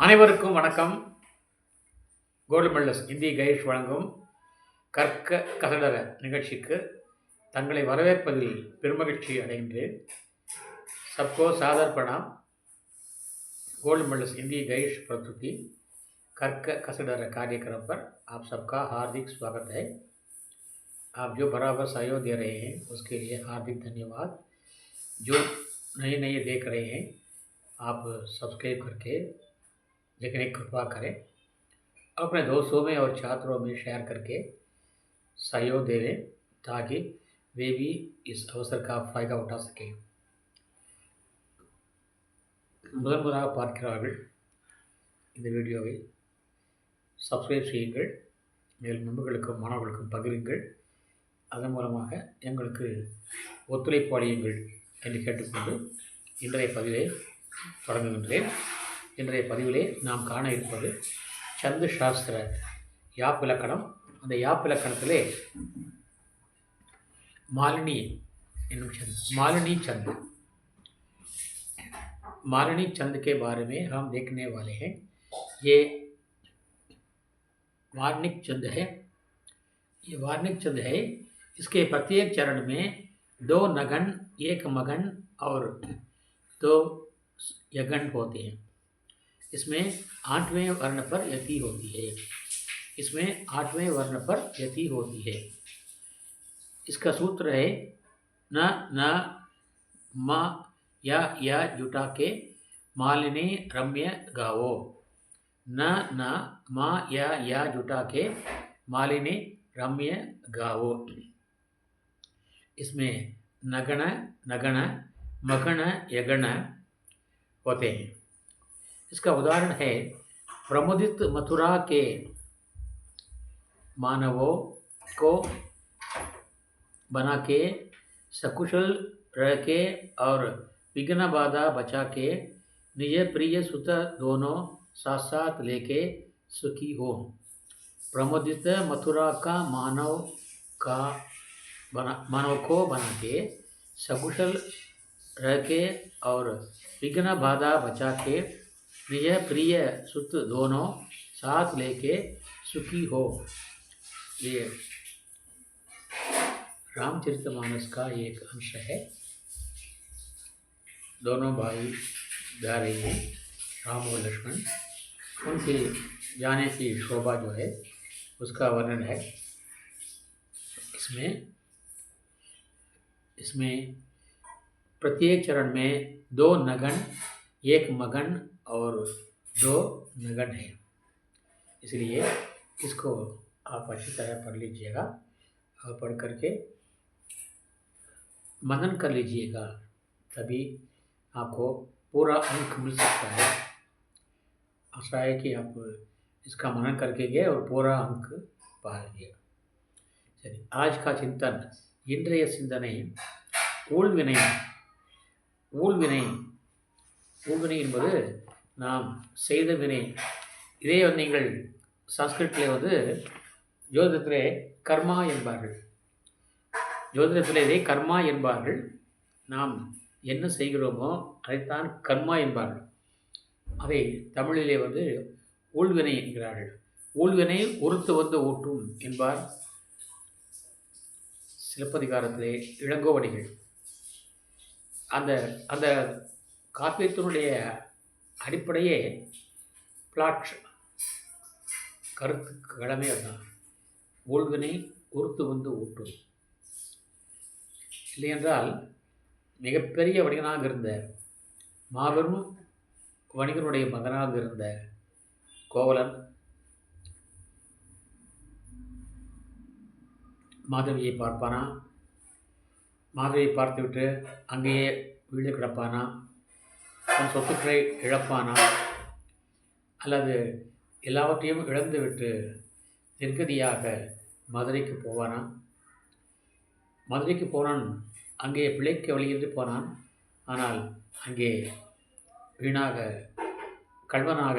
அனைவருக்கும் வணக்கம். Gold medalist இந்திய கைஷ் வழங்கும் கற்க கசடர நிகழ்ச்சிக்கு தங்களை வரவேற்பதில் பெருமகிழ்ச்சி அடைகின்றேன். सबको सादर प्रणाम. गोल्ड मेडलिस्ट हिंदी गैश प्रस्तुति कर्क कसडर कार्यक्रम पर आप सबका हार्दिक स्वागत है. आप जो बराबर सहयोग दे रहे हैं उसके लिए हार्दिक धन्यवाद. जो नए देख रहे हैं आप सब्सक्राइब करके देखने की कृपा करें. अपने दोस्तों में और छात्रों में शेयर करके सहयोग दे दें ताकि वे भी इस अवसर का फ़ायदा उठा सकें. முதன்முறையாக பார்க்கிறார்கள் இந்த வீடியோவை சப்ஸ்கிரைப் செய்யுங்கள். மேலும் நண்பர்களுக்கும் மாணவர்களுக்கும் பகிருங்கள். அதன் மூலமாக எங்களுக்கு ஒத்துழைப்பு அளியுங்கள் என்று கேட்டுக்கொண்டு இன்றைய பதிவை தொடங்குகின்றேன். இன்றைய பதிவிலே நாம் காண இருப்பது சந்து சாஸ்திர யாப் இலக்கணம். அந்த யாப் இலக்கணத்திலே मालिनी एनुम छंद, मालिनी छंद, मालिनी छंद के बारे में हम देखने वाले हैं. ये वार्णिक छंद है. ये वार्णिक छंद है. इसके प्रत्येक चरण में 2 नगन, 1 मगन और 2 यगन होते हैं. इसमें 8वें वर्ण पर यति होती है. इसमें 8वें वर्ण पर यति होती है. इसका सूत्र है न न म या जुटा के मालिनी रम्य गावो. न न म या जुटा के मालिनी रम्य गावो. इसमें नगण नगण मगण यगण होते हैं. इसका उदाहरण है प्रमुदित मथुरा के मानवों को बना के सकुशल रह के और विघ्न बाधा बचा के निज प्रिय सुत दोनों साथ साथ लेके सुखी हो. प्रमोदित मथुरा का मानव को बना के सकुशल रह के और विघ्न बाधा बचा के निज प्रिय सुत दोनों साथ लेके सुखी हो. ये रामचरितमानस का एक अंश है. दोनों भाई जा रहे हैं, राम और लक्ष्मण. उनके जाने की शोभा जो है उसका वर्णन है. इसमें प्रत्येक चरण में 2 नगन, 1 मगन और 2 नगन है. इसलिए इसको आप अच्छी तरह पढ़ लीजिएगा और पढ़ करके मनन कर लीजिएगा, तभी आपको पूरा अंक मिल सकता है. आशा है कि आप इसका मनन करके गए और पूरा अंक पा लीजिएगा. चलिए, आज का चिंतन, இன்றைய சிந்தனை ஊழ்வினை. ஊழ்வினை ஊழ்வினை என்பது நாம் செய்த வினை. இதே நீங்கள் சன்ஸ்கிருத்திலே ஜோதிடத்திலே கர்மா என்பார்கள். ஜோதிடத்திலே இதை கர்மா என்பார்கள். நாம் என்ன செய்கிறோமோ அதைத்தான் கர்மா என்பார்கள். அதை தமிழிலே ஊழ்வினை என்கிறார்கள். ஊழ்வினை உறுத்து ஊட்டும் என்பார் சிலப்பதிகாரத்திலே இளங்கோவடிகள். அந்த அந்த காப்பியத்தினுடைய அடிப்படையே பிளாட் கருத்து கடமை அதுதான். ஊழ்வினை உறுத்து ஊட்டும். இல்லையென்றால் மிகப்பெரிய வணிகனாக இருந்த, மாபெரும் வணிகனுடைய மகனாக இருந்த கோவலன் மாதவியை பார்ப்பானா? மாதவியை பார்த்துவிட்டு அங்கேயே வீடு கிடப்பானா? தன் சொத்துக்களை இழப்பானா? அல்லது எல்லாவற்றையும் இழந்துவிட்டு நிர்கதியாக மதுரைக்கு போவானா? மதுரைக்கு போனான், அங்கே பிழைக்க வழியின்றி போனான். ஆனால் அங்கே வீணாக கல்வனாக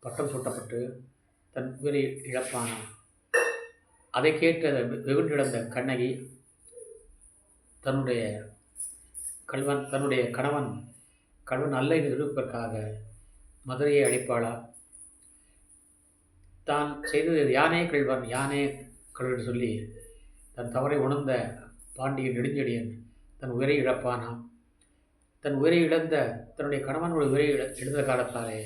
பட்டம் சூட்டப்பட்டு தன் உயிரை இழப்பானான். அதை கேட்டு வெகுண்டிழந்த கண்ணகி தன்னுடைய கணவன் கணவன் அல்ல என்று நிரூபிப்பதற்காக மதுரையை அழிப்பாளா? தான் செய்தது யானே கள்வன் யானே கள்வன் சொல்லி தன் தவறை உணர்ந்த பாண்டியன் நெடுஞ்செழியன் தன் உயிரை இழப்பானாம். தன் உயிரை இழந்த தன்னுடைய கணவனுடைய உயிரை இழந்த காலத்தாலே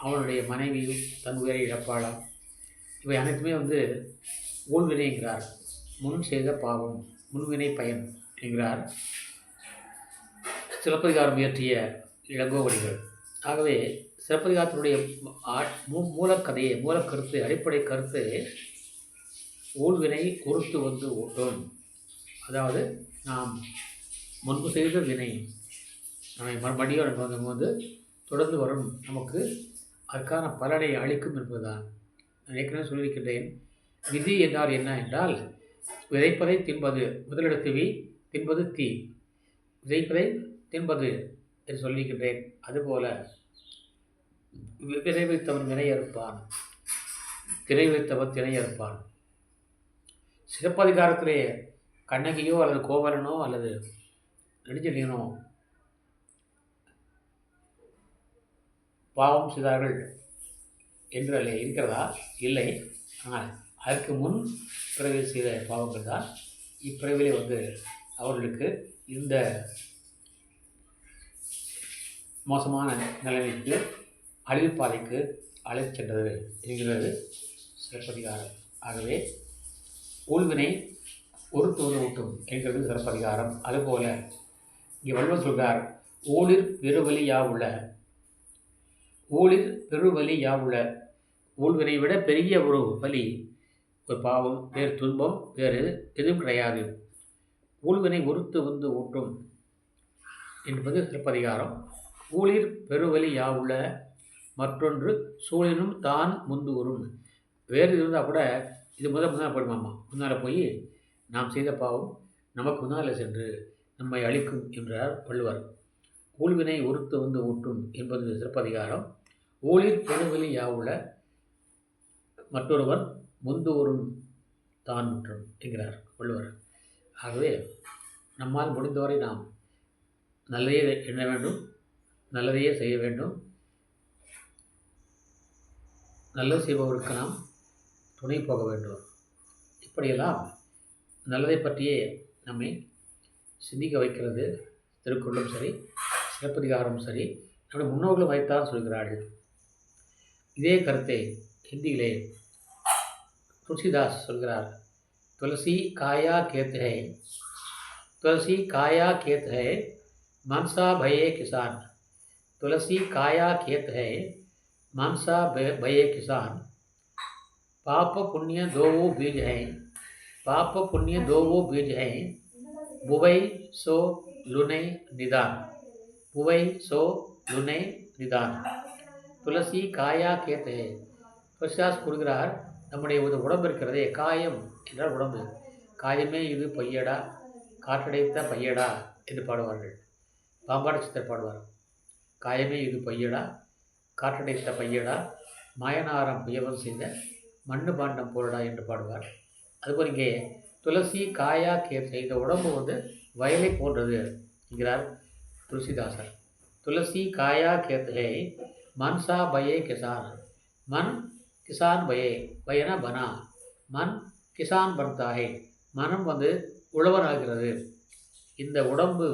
அவனுடைய மனைவியும் தன் உயிரை இழப்பாளாம். இவை அனைத்துமே ஊழ்வினைங்கிறார். முன் செய்த பாவம் முன்வினை பயன் என்கிறார் சிலப்பதிகாரம் இயற்றிய இளங்கோவடிகள். ஆகவே சிலப்பதிகாரத்தினுடைய மூலக்கதையை மூலக்கருத்து அடிப்படை கருத்து ஊழ்வினை பொறுத்து வந்து ஓட்டும். அதாவது நாம் முன்பு செய்த வினை நம்மை மறுபடியும் தொடர்ந்து வரும் நமக்கு அதற்கான பலனை அளிக்கும் என்பதுதான். நான் ஏற்கனவே சொல்லியிருக்கின்றேன். விதி என்றால் என்ன என்றால் விதைப்பதை தின்பது. முதலிடத்து வி தின்பது தீ. விதைப்பதை தின்பது என்று சொல்லியிருக்கின்றேன். அதுபோல விதை வைத்தவன் வினை அறுப்பான், திரை வைத்தவன் திணை அறுப்பான். சிலப்பதிகாரத்திலே கண்ணகியோ அல்லது கோவலனோ அல்லது நெடுஞ்செழியனோ பாவம் செய்தார்கள் என்று அல்ல இருக்கிறதா? இல்லை. ஆனால் அதற்கு முன் பிறவியில் செய்த பாவங்கள் தான் இப்பிறவிலே அவர்களுக்கு இந்த மோசமான நிலைமைக்கு அழிவுப்பாதைக்கு அழைத்து சென்றது என்கிறது சிலப்பதிகாரம். ஆகவே ஊழ்வினை ஒருத்தோடு ஊட்டும் என்கிறது சிலப்பதிகாரம். அதுபோல இங்கே வள்ளுவர் சொல்கிறார், ஊழிர் பெருவலி யாவுள்ள. ஊழிர் பெருவலி யாவுள்ள. ஊழ்வினை விட பெரிய ஒரு வலி, ஒரு பாவம், வேறு துன்பம் வேறு எதுவும் கிடையாது. ஊழ்வினை ஒருத்து ஊட்டும் என்பது சிலப்பதிகாரம். ஊழிர் பெருவலி யாவுள்ள மற்றொன்று சூழினும் தான் முந்து உறும். வேறு இருந்தால் கூட இது முன்னால் போயிடுமாம்மா. முன்னால் போய் நாம் செய்த பாவம் நமக்கு முன்னால் சென்று நம்மை அழிக்கும் என்றார் வள்ளுவர். ஊழ்வினை ஒருத்து ஊட்டும் என்பது சிலப்பதிகாரம். ஊழிர் பெருவலி யாவுள்ள மற்றொருவன் முந்து உறும் தான் முற்றும் என்கிறார் வள்ளுவர். ஆகவே நம்மால் முடிந்தவரை நாம் நல்லதையே எண்ண வேண்டும், நல்லதையே செய்ய வேண்டும். நல்லது செய்பவருக்கு நாம் துணை போக வேண்டும். இப்படியெல்லாம் நல்லதை பற்றியே நம்மை சிந்திக்க வைக்கிறது திருக்குறளும் சரி, சிலப்பதிகாரமும் சரி, நம்முடைய முன்னோர்களும் வைத்தான் சொல்கிறார்கள். இதே கருத்தை ஹிந்தியிலே துளசிதாஸ் சொல்கிறார். तुलसी काया खेत है, तुलसी काया खेत है, मनसा भये किसान. तुलसी काया खेत है, मनसा भये किसान. पाप पुण्य दो वो बीज हैं, पाप पुण्य दो वो बीज हैं, बुवई सो लुने निदान. बुवई सो लुने निदान. துளசி காயா கேத்து. துளசிதாஸ் கூறுகிறார், நம்முடைய உடம்பு இருக்கிறதே, காயம் என்றால் உடம்பு. காயமே இது பொய்யடா, காற்றடைத்த பையடா என்று பாடுவார்கள். பாம்பாட சித்தர் பாடுவார். காயமே இது பொய்யடா, காற்றடைத்த பையடா, மாயனாரம் புயவன் செய்த மண்ணு பாண்டம் போடா என்று பாடுவார். அதுபோல் இங்கே துளசி காயா கேத்து, இந்த உடம்பு வயலை போன்றது என்கிறார் துளசிதாசர். துளசி காயா கேத்து மன்சா பயே கிசான். மன் கிசான் பயே, பயனா பனா, மன் கிசான் பன்தாகே, மனம் உழவனாகிறது. இந்த உடம்பு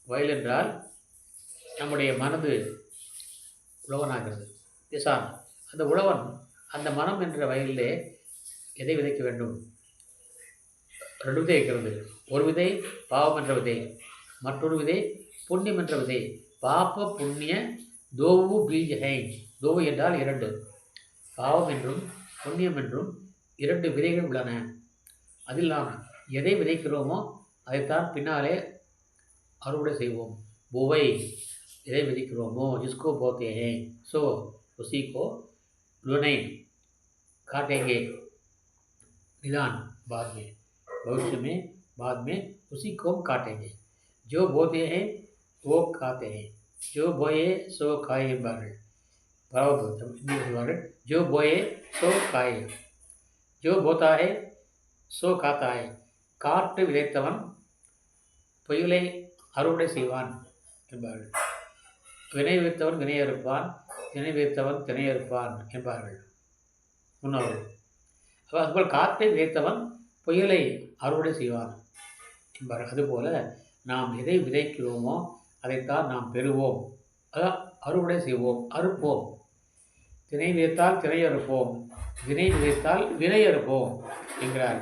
வயல் என்றால் நம்முடைய மனது உழவனாகிறது. கிசான் அந்த உழவன் அந்த மனம் என்ற வயலிலே எதை விதைக்க வேண்டும்? 2 விதை இருக்கிறது. ஒரு விதை பாவம் என்ற விதை, மற்றொரு விதை புண்ணியம் என்ற விதை. பாப்ப புண்ணிய தோவு பீஜ் ஹை. தோவு என்றால் 2, பாவம் என்றும் புண்ணியம் என்றும் 2 விதைகள் உள்ளன. அதில் நாம் எதை விதைக்கிறோமோ அதைத்தான் பின்னாலே அறுவடை செய்வோம். புவை எதை விதைக்கிறோமோ, ஜிஸ்கோ போத்தே ஹே சோ உசி கோ लुने काटेंगे निदान बाद में, भविष्य में बाद में उसी को काटेंगे. जो बोते हैं वो खाते हैं, जो बोए सो खाए बारल. जो बोए सो खाए, जो बोता है सो खाता है. காற்று விதைத்தவன் புயலை அறுவடை செய்வான். என்பார்கள். வினை வைத்தவன் வினையறுப்பான், திணை வைத்தவன் திணையறுப்பான் என்பார்கள் முன்னோர்கள். அதுபோல் காற்றை விதைத்தவன் புயலை அறுவடை செய்வான் என்பார்கள். அதுபோல நாம் எதை விதைக்கிறோமோ அதைத்தான் நாம் பெறுவோம். அதான் அறுவடை செய்வோம், அறுப்போம். திணை விதைத்தால் திணை அறுப்போம், வினை விதைத்தால் வினை அறுப்போம் என்கிறார்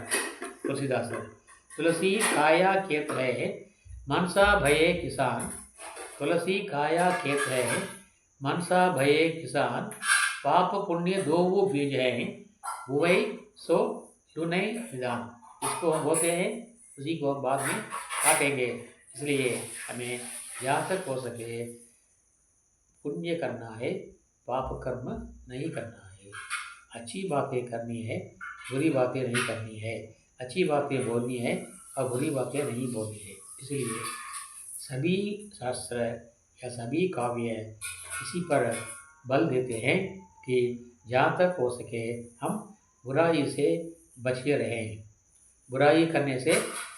துளசிதாசர். तुलसी काया खेत है मनसा भये किसान, तुलसी काया खेत है मनसा भये किसान, पाप पुण्य दो वो बीज है बुवई सो सुनै निदान। इसको हम बोलते हैं, उसी को हम बाद में काटेंगे। इसलिए हमें जहाँ तक हो सके पुण्य करना है, पाप कर्म नहीं करना है। अच्छी बातें करनी है, बुरी बातें नहीं करनी है। अच्छी बातें बोलनी है और बुरी बातें नहीं बोलनी है। इसलिए सभी शास्त्र या सभी काव्य इसी पर बल देते हैं कि जहाँ तक हो सके हम बुराई से बचे रहें, बुराई करने से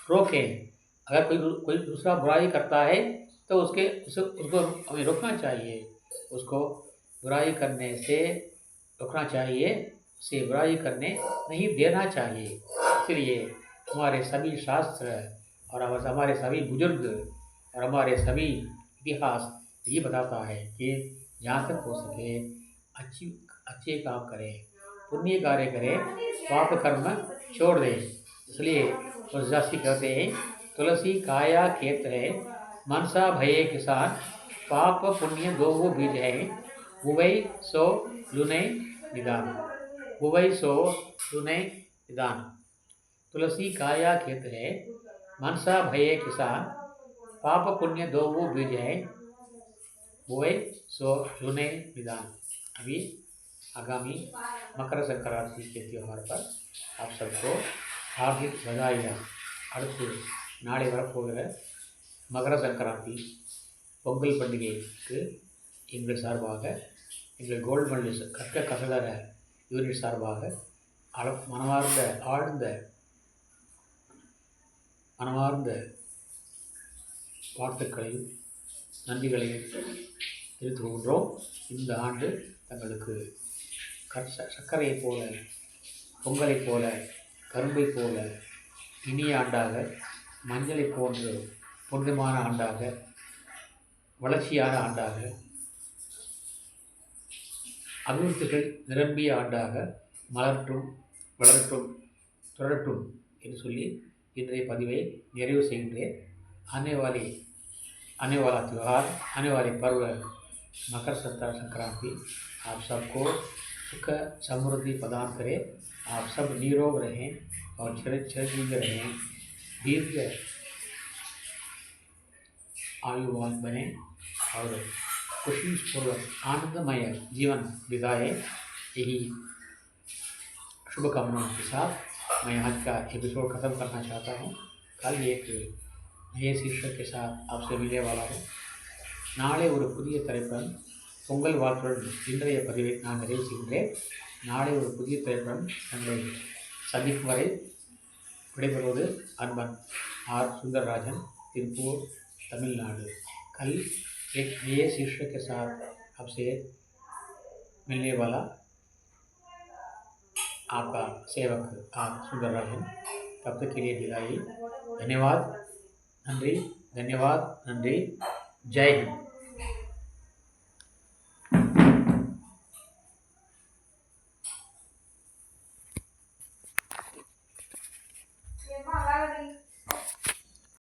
रोकें। अगर कोई दूसरा बुराई करता है तो उसको हमें रोकना चाहिए, उसको बुराई करने से रोकना चाहिए, उसे बुराई करने नहीं देना चाहिए। इसलिए हमारे सभी शास्त्र और हमारे सभी बुजुर्ग और हमारे सभी इतिहास यही बताता है कि जहाँ तक हो सके अच्छे काम करें, पुण्य कार्य करें, पाप कर्म छोड़ दें। इसलिए तुलसीदास कहते हैं, तुलसी काया खेत है मनसा भये किसान, पाप पुण्य दो वो बीज है बुवई सो लुनै निदान। बुवई सो लुनै निदान। तुलसी काया खेत है मनसा भये किसान, पाप पुण्य दो वो बीज है बुवई सो लुनै निदान। अभी आगामी मकर संक्रांति के त्यौहार पर आप सबको हार्दिक बधाइयाँ। அடுத்து நாளை வரப்போகிற மகர சங்கராந்தி பொங்கல் பண்டிகைக்கு எங்கள் சார்பாக, எங்கள் கோல்டு மெடலிஸ்ட் கற்க கசடர யூனிட் சார்பாக மனமார்ந்த வாழ்த்துக்களையும் நன்றிகளையும் தெரிவித்துக் கொள்கின்றோம். இந்த ஆண்டு தங்களுக்கு சர்க்கரையைப் போல, பொங்கலைப் போல, கரும்பைப் போல இனிய ஆண்டாக, மஞ்சளைப் போன்று புனிதமான ஆண்டாக, வளர்ச்சியான ஆண்டாக, அபிவிருத்திகள் நிரம்பிய ஆண்டாக மலரட்டும், வளரட்டும், தொடரட்டும் என்று சொல்லி इन्हें पदिवे नेरव से आने वाला त्यौहार, आने वाले पर्व मकर संक्रांति आप सबको सुख समृद्धि प्रदान करे। आप सब निरोग रहें और चिरंजीव रहें, दीर्घ आयुवान बने और खुशीपूर्वक आनंदमय जीवन बिताए। यही शुभकामनाओं के साथ मैं आज का एपिसोड ख़त्म करना चाहता हूँ। कल एक नए शीर्षक के साथ आपसे मिलने वाला हूँ। நாளை ஒரு புதிய தலைப்புடன் பொங்கல் வாழ்த்துடன் இன்றைய பதிவை நான் நிறைவு செய்கின்றேன். நாளை ஒரு புதிய தலைப்புடன் தங்களை சந்திக்கும் வரை விடைபெறுவது अनबन आर सुंदरराजन, तिरुपुर, तमिलनाडु। कल एक नए शीर्षक के साथ आपसे मिलने वाला आपका सेवक आर सुंदरराजन। तब तक के लिए विदाई। धन्यवाद, नंदी, धन्यवाद, नंदी। जय हिंद।